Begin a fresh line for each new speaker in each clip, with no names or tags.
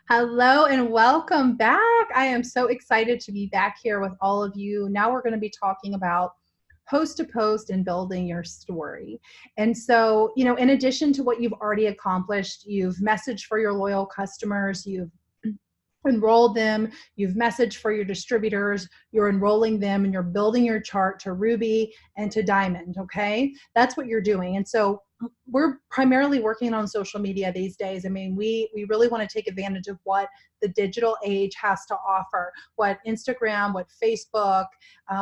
Hello and welcome back. I am so excited to be back here with all of you. Now we're going to be talking about host to post and building your story. And so, in addition to what you've already accomplished, you've messaged for your loyal customers, you've enrolled them, you've messaged for your distributors, you're enrolling them, and you're building your chart to Ruby and to Diamond. Okay, that's what you're doing. And so we're primarily working on social media these days. I mean, we really want to take advantage of what the digital age has to offer, what Instagram, what Facebook,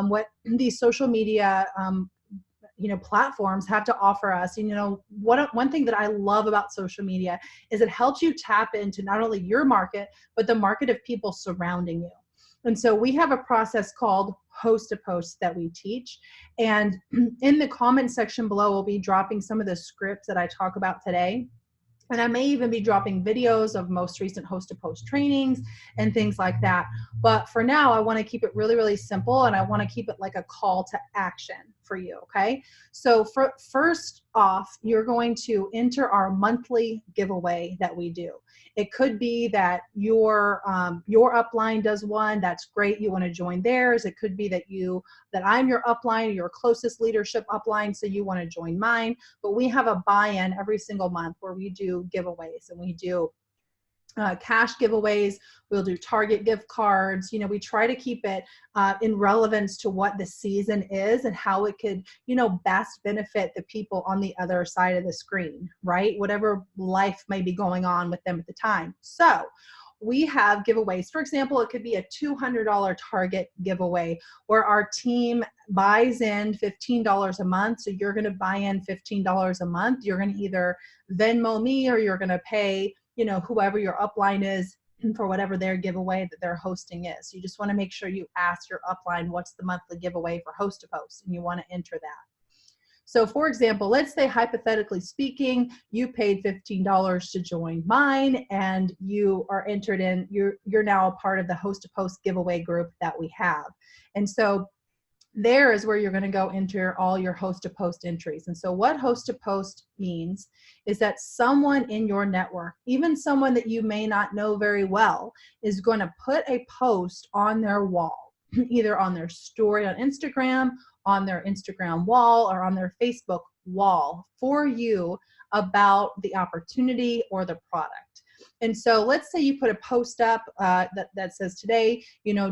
what these social media platforms have to offer us. One thing that I love about social media is it helps you tap into not only your market but the market of people surrounding you. And so we have a process called host to post that we teach. And in the comment section below, we'll be dropping some of the scripts that I talk about today. And I may even be dropping videos of most recent host to post trainings and things like that. But for now, I want to keep it really, really simple, and I want to keep it like a call to action for you. Okay. So first off, you're going to enter our monthly giveaway that we do. It could be that your upline does one. That's great. You want to join theirs. It could be that I'm your upline, your closest leadership upline, so you want to join mine. But we have a buy-in every single month where we do giveaways, and we do cash giveaways. We'll do Target gift cards. We try to keep it in relevance to what the season is and how it could, best benefit the people on the other side of the screen, right? Whatever life may be going on with them at the time. So we have giveaways. For example, it could be a $200 Target giveaway where our team buys in $15 a month. So you're going to buy in $15 a month. You're going to either Venmo me, or you're going to pay whoever your upline is for whatever their giveaway that they're hosting is. You just want to make sure you ask your upline what's the monthly giveaway for host to post, and you want to enter that. So for example, let's say hypothetically speaking, you paid $15 to join mine, and you are entered in, you're now a part of the host to post giveaway group that we have. And so there is where you're going to go enter all your host to post entries. And so what host to post means is that someone in your network, even someone that you may not know very well, is going to put a post on their wall, either on their story on Instagram, on their Instagram wall, or on their Facebook wall for you about the opportunity or the product. And so let's say you put a post up that says today,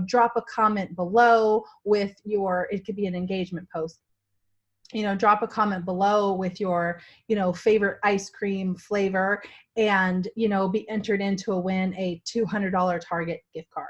drop a comment below with it could be an engagement post. Drop a comment below with your, favorite ice cream flavor, and, be entered into a $200 Target gift card.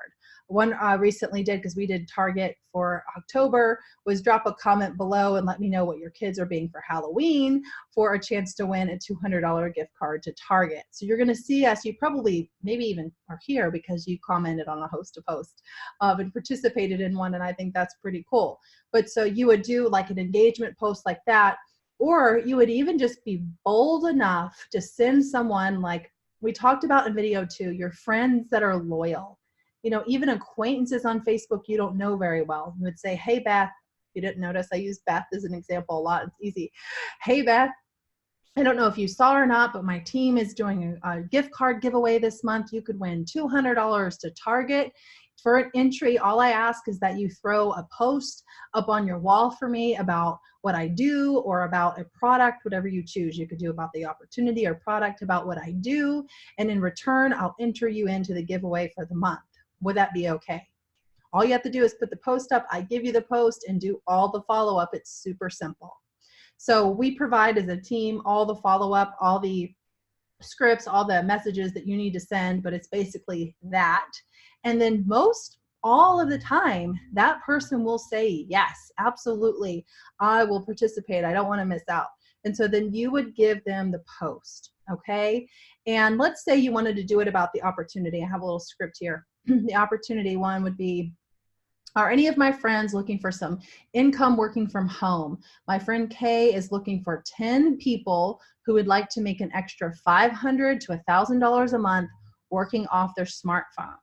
One recently did, because we did Target for October, was drop a comment below and let me know what your kids are being for Halloween for a chance to win a $200 gift card to Target. So you're going to see us. You probably maybe even are here because you commented on a host to post and participated in one, and I think that's pretty cool. But so you would do like an engagement post like that, or you would even just be bold enough to send someone, like we talked about in video 2, your friends that are loyal. Even acquaintances on Facebook you don't know very well. You would say, hey, Beth. If you didn't notice, I use Beth as an example a lot. It's easy. Hey, Beth. I don't know if you saw or not, but my team is doing a gift card giveaway this month. You could win $200 to Target. For an entry, all I ask is that you throw a post up on your wall for me about what I do, or about a product, whatever you choose. You could do about the opportunity or product, about what I do. And in return, I'll enter you into the giveaway for the month. Would that be okay? All you have to do is put the post up, I give you the post, and do all the follow-up. It's super simple. So we provide as a team all the follow-up, all the scripts, all the messages that you need to send, but it's basically that. And then all of the time, that person will say, yes, absolutely, I will participate. I don't want to miss out. And so then you would give them the post, okay? And let's say you wanted to do it about the opportunity. I have a little script here. The opportunity one would be, are any of my friends looking for some income working from home? My friend Kay is looking for 10 people who would like to make an extra $500 to $1,000 a month working off their smartphone.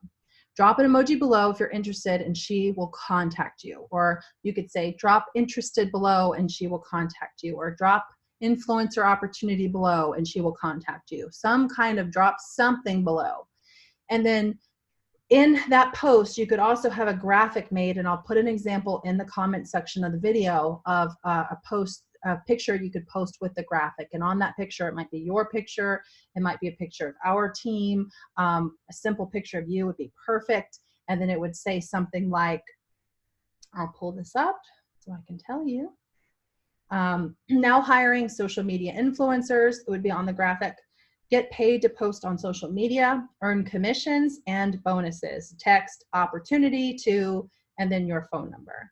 Drop an emoji below if you're interested, and she will contact you. Or you could say, drop interested below and she will contact you. Or drop influencer opportunity below and she will contact you. Some kind of drop something below. And then in that post, you could also have a graphic made, and I'll put an example in the comment section of the video of a picture you could post with the graphic. And on that picture, it might be your picture, it might be a picture of our team, a simple picture of you would be perfect. And then it would say something like, I'll pull this up so I can tell you. Now hiring social media influencers, it would be on the graphic. Get paid to post on social media, earn commissions and bonuses, text opportunity to, and then your phone number.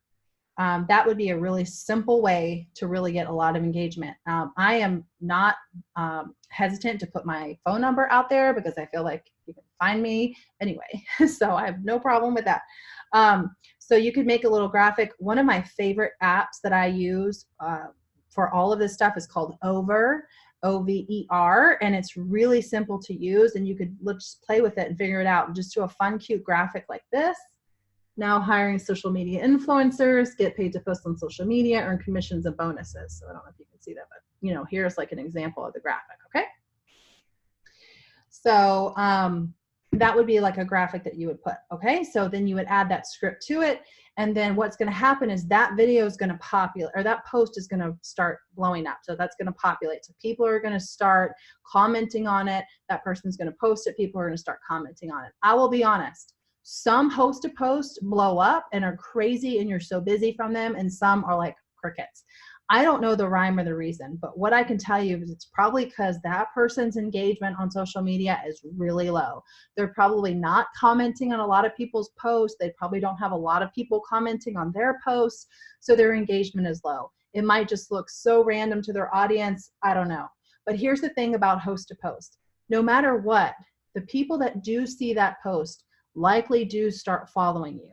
That would be a really simple way to really get a lot of engagement. I am not hesitant to put my phone number out there because I feel like you can find me anyway. So I have no problem with that. So you could make a little graphic. One of my favorite apps that I use for all of this stuff is called Over, OVER, and it's really simple to use, and you could just play with it and figure it out and just do a fun, cute graphic like this. Now hiring social media influencers, get paid to post on social media, earn commissions and bonuses. So I don't know if you can see that, but here's like an example of the graphic, okay? So that would be like a graphic that you would put, okay? So then you would add that script to it, and then what's gonna happen is that video is gonna populate, or that post is gonna start blowing up. So that's gonna populate. So people are gonna start commenting on it. That person's gonna post it. People are gonna start commenting on it. I will be honest. Some host-to-post blow up and are crazy and you're so busy from them, and some are like crickets. I don't know the rhyme or the reason, but what I can tell you is it's probably because that person's engagement on social media is really low. They're probably not commenting on a lot of people's posts. They probably don't have a lot of people commenting on their posts, so their engagement is low. It might just look so random to their audience. I don't know. But here's the thing about host-to-post. No matter what, the people that do see that post likely do start following you.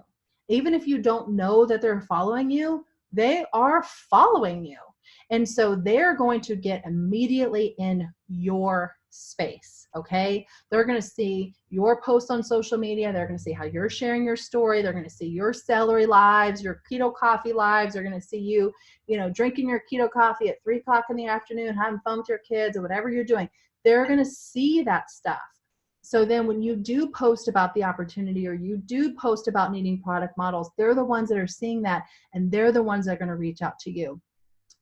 Even if you don't know that they're following you, they are following you. And so they're going to get immediately in your space, okay? They're gonna see your posts on social media. They're gonna see how you're sharing your story. They're gonna see your celery lives, your keto coffee lives. They're gonna see you, drinking your keto coffee at 3 o'clock in the afternoon, having fun with your kids or whatever you're doing. They're gonna see that stuff. So then when you do post about the opportunity, or you do post about needing product models, they're the ones that are seeing that, and they're the ones that are going to reach out to you.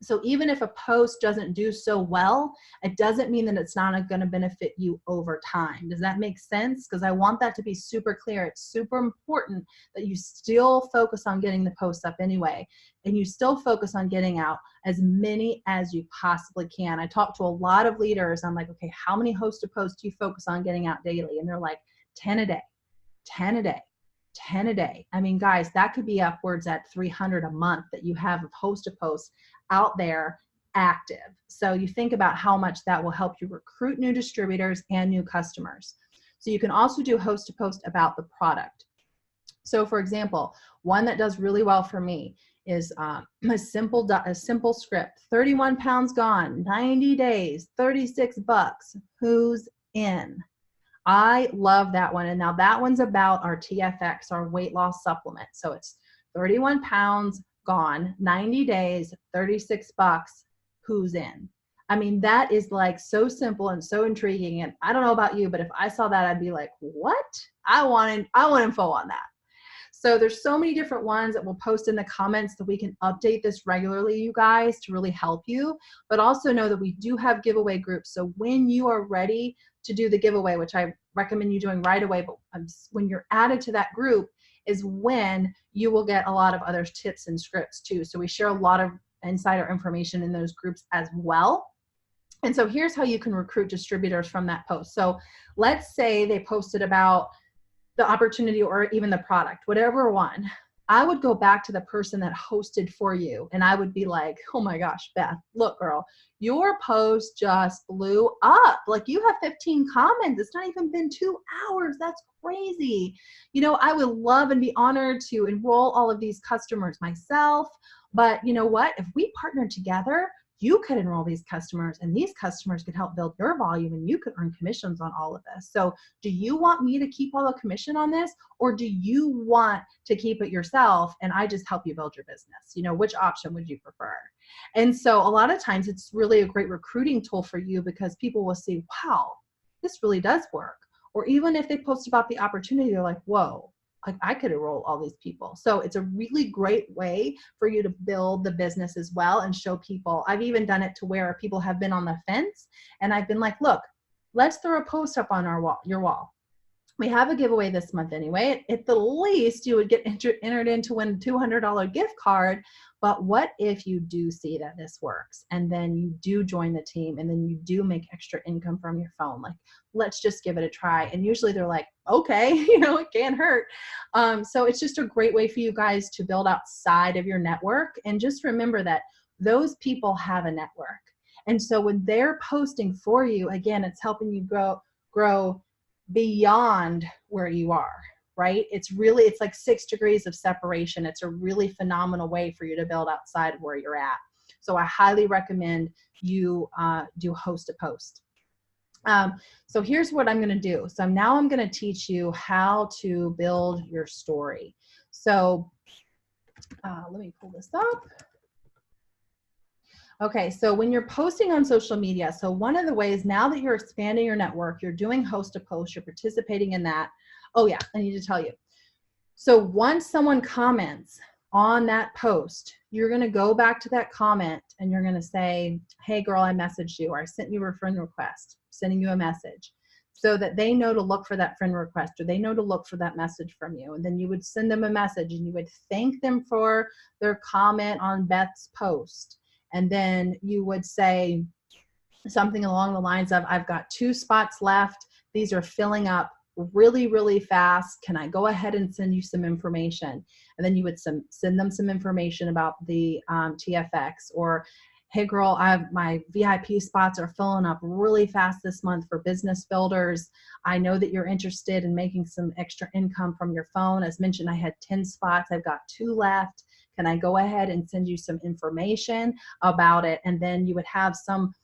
So even if a post doesn't do so well, it doesn't mean that it's not going to benefit you over time. Does that make sense? Because I want that to be super clear. It's super important that you still focus on getting the posts up anyway, and you still focus on getting out as many as you possibly can. I talk to a lot of leaders. I'm like, okay, how many host-to-post do you focus on getting out daily? And they're like, 10 a day, 10 a day. 10 a day. I mean, guys, that could be upwards at 300 a month that you have of host-to-post out there active. So you think about how much that will help you recruit new distributors and new customers. So you can also do host-to-post about the product. So for example, one that does really well for me is a simple script. 31 pounds gone, 90 days, 36 bucks. Who's in? I love that one. And now that one's about our TFX, our weight loss supplement. So it's 31 pounds gone, 90 days, 36 bucks. Who's in? I mean, that is like so simple and so intriguing. And I don't know about you, but if I saw that, I'd be like, what? I want info on that. So there's so many different ones that we'll post in the comments that we can update this regularly, you guys, to really help you. But also know that we do have giveaway groups. So when you are ready to do the giveaway, which I recommend you doing right away, but when you're added to that group is when you will get a lot of other tips and scripts too. So we share a lot of insider information in those groups as well. And so here's how you can recruit distributors from that post. So let's say they posted about the opportunity or even the product, whatever one. I would go back to the person that hosted for you, and I would be like, oh my gosh, Beth, look, girl, your post just blew up. Like, you have 15 comments. It's not even been 2 hours. That's crazy. I would love and be honored to enroll all of these customers myself. But you know what? If we partner together, you could enroll these customers, and these customers could help build your volume, and you could earn commissions on all of this. So do you want me to keep all the commission on this, or do you want to keep it yourself and I just help you build your business? Which option would you prefer? And so a lot of times it's really a great recruiting tool for you, because people will see, wow, this really does work. Or even if they post about the opportunity, they're like, whoa, like I could enroll all these people. So it's a really great way for you to build the business as well and show people. I've even done it to where people have been on the fence and I've been like, look, let's throw a post up on your wall. We have a giveaway this month anyway. At the least, you would get entered into win a $200 gift card. But what if you do see that this works and then you do join the team and then you do make extra income from your phone? Like, let's just give it a try. And usually they're like, okay, it can't hurt. So it's just a great way for you guys to build outside of your network. And just remember that those people have a network. And so when they're posting for you, again, it's helping you grow beyond where you are, right? It's like 6 degrees of separation. It's a really phenomenal way for you to build outside of where you're at. So I highly recommend you do host to post. So here's what I'm going to do. So now I'm going to teach you how to build your story. So let me pull this up. Okay, so when you're posting on social media, so one of the ways now that you're expanding your network, you're doing host to post, you're participating in that. Oh yeah, I need to tell you. So once someone comments on that post, you're going to go back to that comment and you're going to say, hey girl, I messaged you, or I sent you a friend request, sending you a message, so that they know to look for that friend request, or they know to look for that message from you. And then you would send them a message and you would thank them for their comment on Beth's post. And then you would say something along the lines of, I've got 2 spots left. These are filling up really, really fast. Can I go ahead and send you some information? And then you would send them some information about the TFX, or, hey girl, my VIP spots are filling up really fast this month for business builders. I know that you're interested in making some extra income from your phone. As mentioned, I had 10 spots. I've got 2 left. Can I go ahead and send you some information about it? And then you would have some,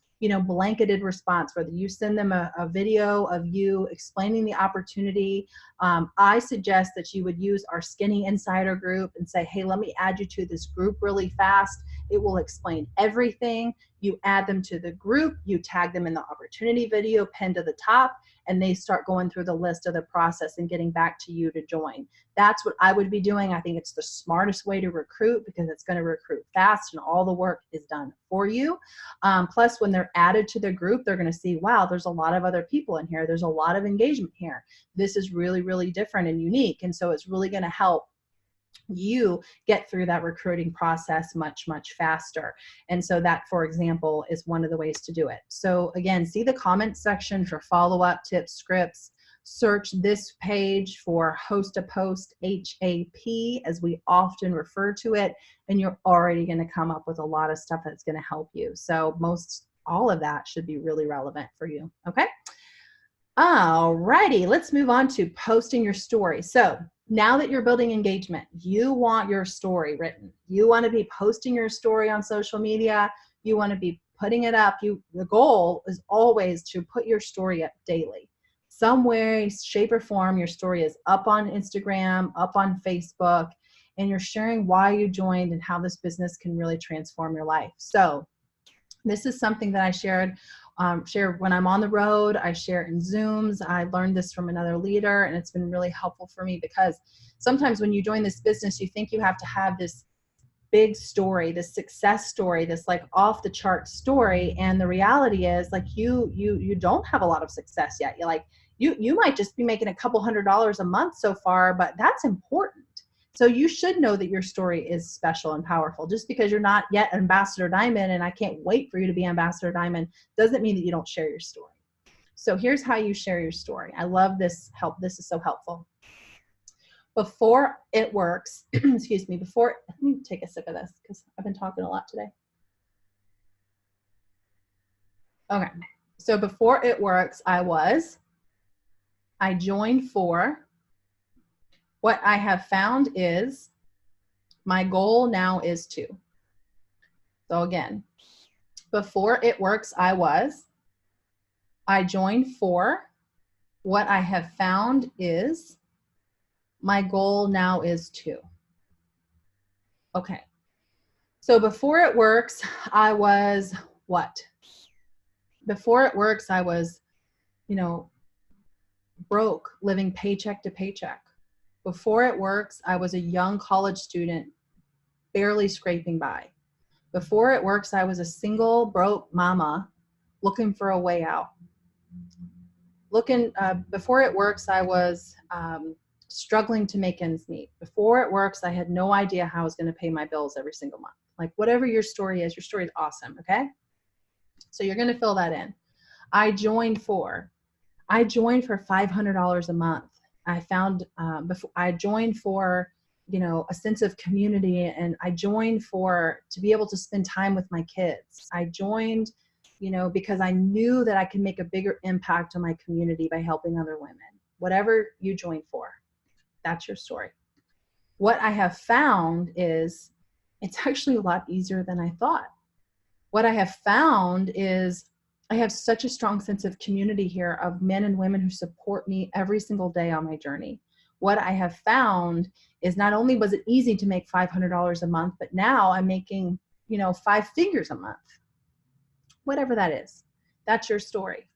blanketed response, whether you send them a video of you explaining the opportunity. I suggest that you would use our Skinny Insider group and say, hey, let me add you to this group really fast. It will explain everything. You add them to the group, you tag them in the opportunity video pinned to the top, and they start going through the list of the process and getting back to you to join. That's what I would be doing. I think it's the smartest way to recruit, because it's going to recruit fast and all the work is done for you. Plus, when they're added to the group, they're going to see, wow, there's a lot of other people in here. There's a lot of engagement here. This is really, really different and unique. And so it's really going to help you get through that recruiting process much, much faster. And so that, for example, is one of the ways to do it. So again, see the comment section for follow-up tips, scripts. Search this page for host to post, HAP, as we often refer to it, and you're already going to come up with a lot of stuff that's going to help you. So all of that should be really relevant for you. Okay. All righty, let's move on to posting your story. So now that you're building engagement, you want your story written. You want to be posting your story on social media. You want to be putting it up. The goal is always to put your story up daily. Some way, shape, or form, your story is up on Instagram, up on Facebook, and you're sharing why you joined and how this business can really transform your life. So this is something that I share when I'm on the road. I share in Zooms. I learned this from another leader, and it's been really helpful for me, because sometimes when you join this business, you think you have to have this big story, this success story, this like off the chart story. And the reality is, like, you don't have a lot of success yet. You might just be making a couple $100s a month so far, but that's important. So you should know that your story is special and powerful. Just because you're not yet Ambassador Diamond, and I can't wait for you to be Ambassador Diamond, doesn't mean that you don't share your story. So here's how you share your story. I love this help. This is so helpful. Before it works, excuse me, let me take a sip of this because I've been talking a lot today. Okay, so before it works, I joined for, what I have found is, my goal now is to. So again, before it works, I joined for, what I have found is, my goal now is to. Okay. So before it works, I was what? Before it works, I was, broke, living paycheck to paycheck. Before It Works, I was a young college student, barely scraping by. Before It Works, I was a single, broke mama looking for a way out. Before It Works, I was struggling to make ends meet. Before It Works, I had no idea how I was going to pay my bills every single month. Like, whatever your story is awesome, okay? So you're going to fill that in. I joined for $500 a month. I joined for, a sense of community, and I joined to be able to spend time with my kids. I joined, because I knew that I could make a bigger impact on my community by helping other women. Whatever you joined for, that's your story. What I have found is it's actually a lot easier than I thought. What I have found is I have such a strong sense of community here of men and women who support me every single day on my journey. What I have found is not only was it easy to make $500 a month, but now I'm making, 5 figures a month. Whatever that is, that's your story.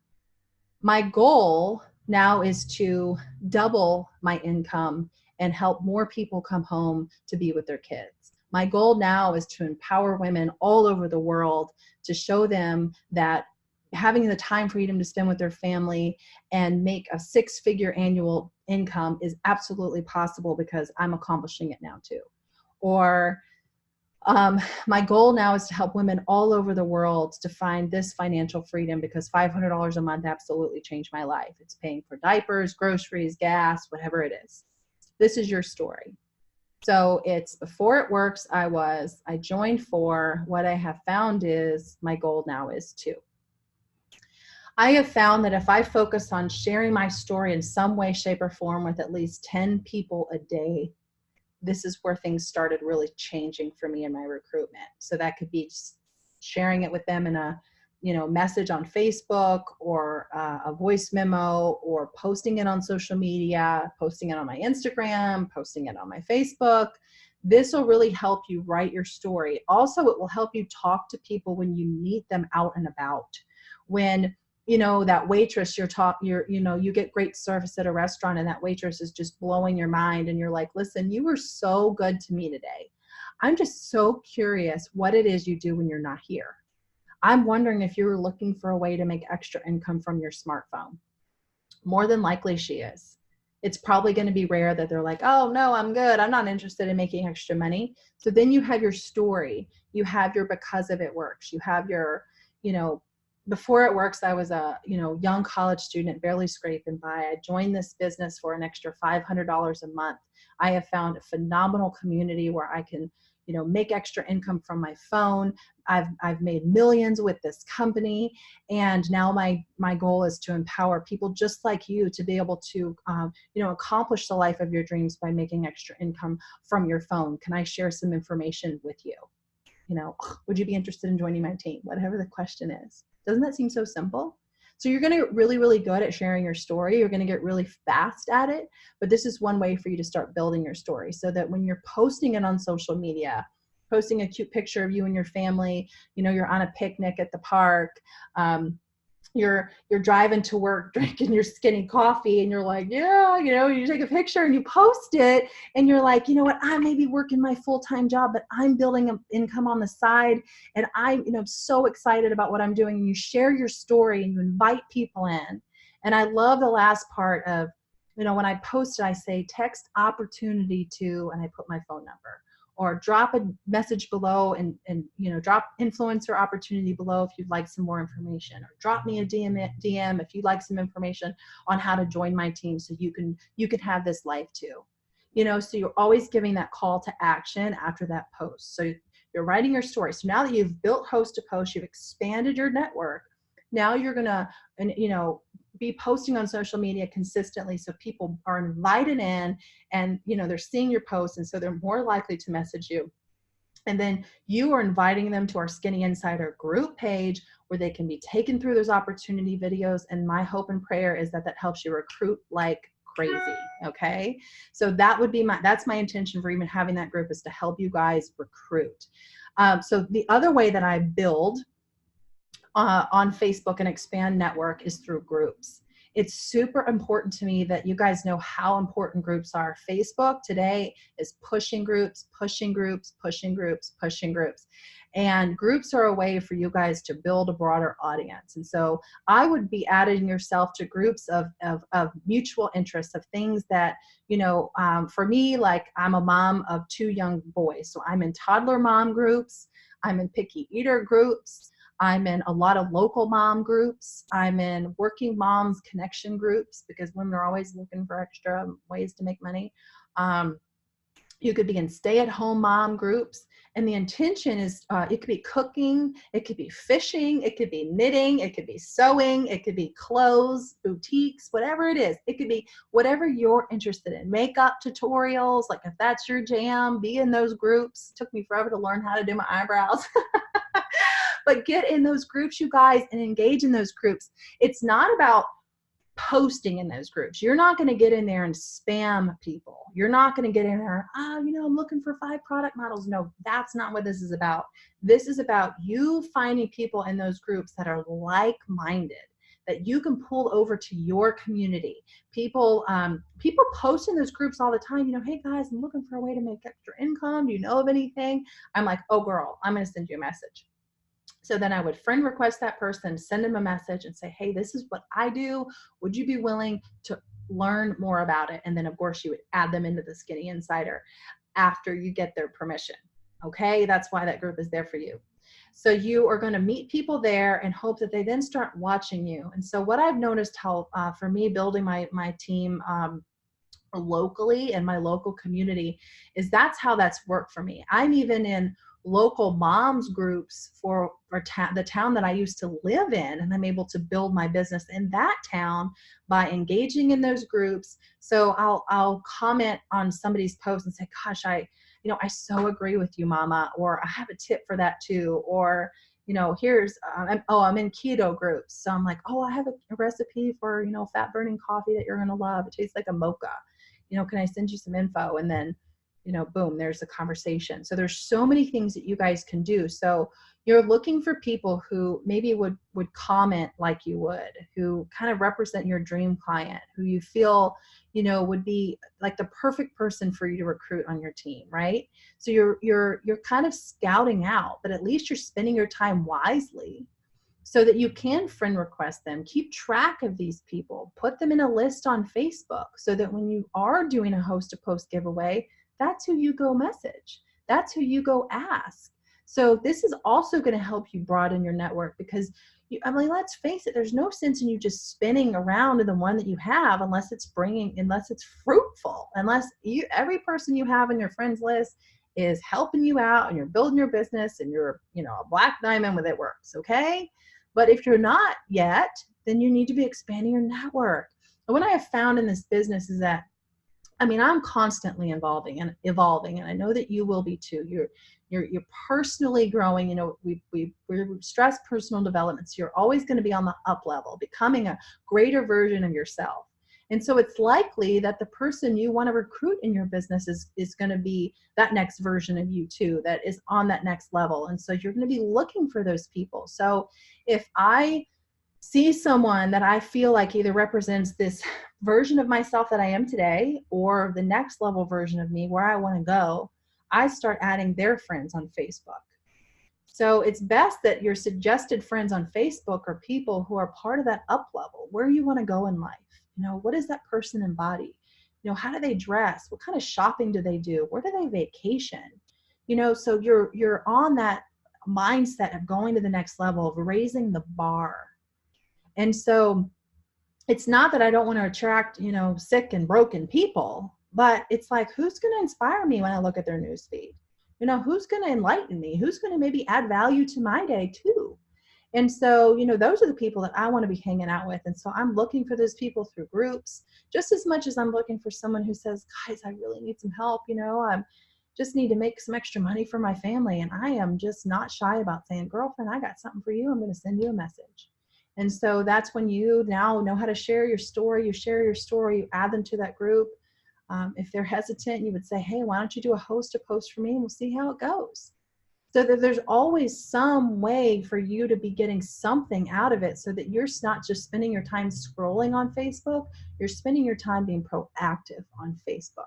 My goal now is to double my income and help more people come home to be with their kids. My goal now is to empower women all over the world, to show them that having the time freedom to spend with their family and make a 6-figure annual income is absolutely possible, because I'm accomplishing it now too. Or my goal now is to help women all over the world to find this financial freedom, because $500 a month absolutely changed my life. It's paying for diapers, groceries, gas, whatever it is. This is your story. So it's Before It Works, I joined for. What I have found is my goal now is 2. I have found that if I focus on sharing my story in some way, shape, or form with at least 10 people a day, this is where things started really changing for me in my recruitment. So that could be sharing it with them in a, message on Facebook, or a voice memo, or posting it on social media, posting it on my Instagram, posting it on my Facebook. This will really help you write your story. Also, it will help you talk to people when you meet them out and about. When that waitress you get great service at a restaurant, and that waitress is just blowing your mind, and you're like, listen, you were so good to me today. I'm just so curious what it is you do when you're not here. I'm wondering if you're looking for a way to make extra income from your smartphone. More than likely she is. It's probably going to be rare that they're like, oh no, I'm good, I'm not interested in making extra money. So then you have your story, you have your because of it works, you have your, Before It Works, I was a young college student, barely scraping by. I joined this business for an extra $500 a month. I have found a phenomenal community where I can make extra income from my phone. I've made millions with this company, and now my goal is to empower people just like you to be able to accomplish the life of your dreams by making extra income from your phone. Can I share some information with you? Would you be interested in joining my team? Whatever the question is. Doesn't that seem so simple? So you're going to get really, really good at sharing your story. You're going to get really fast at it. But this is one way for you to start building your story, so that when you're posting it on social media, posting a cute picture of you and your family, you're on a picnic at the park, you're driving to work drinking your skinny coffee, and you're like, yeah, you take a picture and you post it, and you're like, you know what, I may be working my full-time job, but I'm building an income on the side, and I'm so excited about what I'm doing. And you share your story and you invite people in. And I love the last part of, when I post it, I say text opportunity to, and I put my phone number, or drop a message below and drop influencer opportunity below if you'd like some more information, or drop me a DM if you'd like some information on how to join my team, so you can have this life too. So you're always giving that call to action after that post. So you're writing your story. So now that you've built Host to Post, you've expanded your network, now you're gonna be posting on social media consistently, so people are invited in, and they're seeing your posts, and so they're more likely to message you. And then you are inviting them to our Skinny Insider group page, where they can be taken through those opportunity videos. And my hope and prayer is that helps you recruit like crazy. Okay, so that's my intention for even having that group, is to help you guys recruit. So the other way that I build on Facebook and expand network is through groups. It's super important to me that you guys know how important groups are. Facebook today is pushing groups, pushing groups, pushing groups, pushing groups. And groups are a way for you guys to build a broader audience. And so I would be adding yourself to groups of mutual interests, of things that, for me, like I'm a mom of 2 young boys. So I'm in toddler mom groups. I'm in picky eater groups. I'm in a lot of local mom groups. I'm in working moms connection groups because women are always looking for extra ways to make money. You could be in stay-at-home mom groups. And the intention is it could be cooking, it could be fishing, it could be knitting, it could be sewing, it could be clothes, boutiques, whatever it is. It could be whatever you're interested in. Makeup tutorials, like if that's your jam, be in those groups. It took me forever to learn how to do my eyebrows. But get in those groups, you guys, and engage in those groups. It's not about posting in those groups. You're not going to get in there and spam people. You're not going to get in there, I'm looking for 5 product models. No, that's not what this is about. This is about you finding people in those groups that are like-minded, that you can pull over to your community. People post in those groups all the time, hey guys, I'm looking for a way to make extra income. Do you know of anything? I'm like, oh girl, I'm going to send you a message. So then I would friend request that person, send them a message and say, hey, this is what I do. Would you be willing to learn more about it? And then of course you would add them into the Skinny Insider after you get their permission. Okay, that's why that group is there for you. So you are going to meet people there and hope that they then start watching you. And so what I've noticed for me building my team locally in my local community is that's how that's worked for me. I'm even in local moms groups for the town that I used to live in, and I'm able to build my business in that town by engaging in those groups. So I'll comment on somebody's post and say, gosh, I so agree with you, mama, or I have a tip for that too, or here's I'm in keto groups, so I'm like, oh, I have a recipe for fat burning coffee that you're gonna love. It tastes like a mocha. Can I send you some info? And then boom, there's a conversation. So there's so many things that you guys can do. So you're looking for people who maybe would comment like you would, who kind of represent your dream client, who you feel, would be like the perfect person for you to recruit on your team, right? So you're kind of scouting out, but at least you're spending your time wisely so that you can friend request them, keep track of these people, put them in a list on Facebook so that when you are doing a host to post giveaway, that's who you go message. That's who you go ask. So this is also going to help you broaden your network because let's face it, there's no sense in you just spinning around in the one that you have unless it's fruitful, unless every person you have on your friends list is helping you out and you're building your business and you're, a black diamond with it works. Okay. But if you're not yet, then you need to be expanding your network. And what I have found in this business is that I'm constantly evolving, and I know that you will be too. You're personally growing. We stress personal development, so you're always going to be on the up level, becoming a greater version of yourself. And so it's likely that the person you want to recruit in your business is going to be that next version of you too, that is on that next level. And so you're going to be looking for those people. So if I see someone that I feel like either represents this version of myself that I am today or the next level version of me where I want to go, I start adding their friends on Facebook. So it's best that your suggested friends on Facebook are people who are part of that up level, where you want to go in life. What does that person embody? How do they dress? What kind of shopping do they do? Where do they vacation? So you're on that mindset of going to the next level, of raising the bar. And so it's not that I don't want to attract, sick and broken people, but it's like, who's going to inspire me when I look at their newsfeed? Who's going to enlighten me? Who's going to maybe add value to my day too? And so, those are the people that I want to be hanging out with. And so I'm looking for those people through groups just as much as I'm looking for someone who says, guys, I really need some help. I just need to make some extra money for my family. And I am just not shy about saying, girlfriend, I got something for you. I'm going to send you a message. And so that's when you now know how to share your story. You share your story, you add them to that group. If they're hesitant, you would say, hey, why don't you do a host to post for me and we'll see how it goes. so that there's always some way for you to be getting something out of it, so that you're not just spending your time scrolling on Facebook, you're spending your time being proactive on Facebook.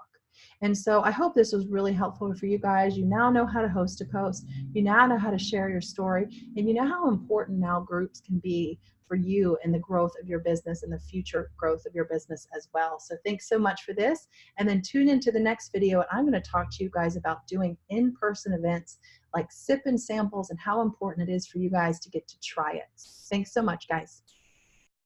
And so I hope this was really helpful for you guys. You now know how to host a post, you now know how to share your story, and you know how important now groups can be for you and the growth of your business and the future growth of your business as well. So thanks so much for this. And then tune into the next video, and I'm going to talk to you guys about doing in-person events like sip and samples and how important it is for you guys to get to try it. Thanks so much, guys.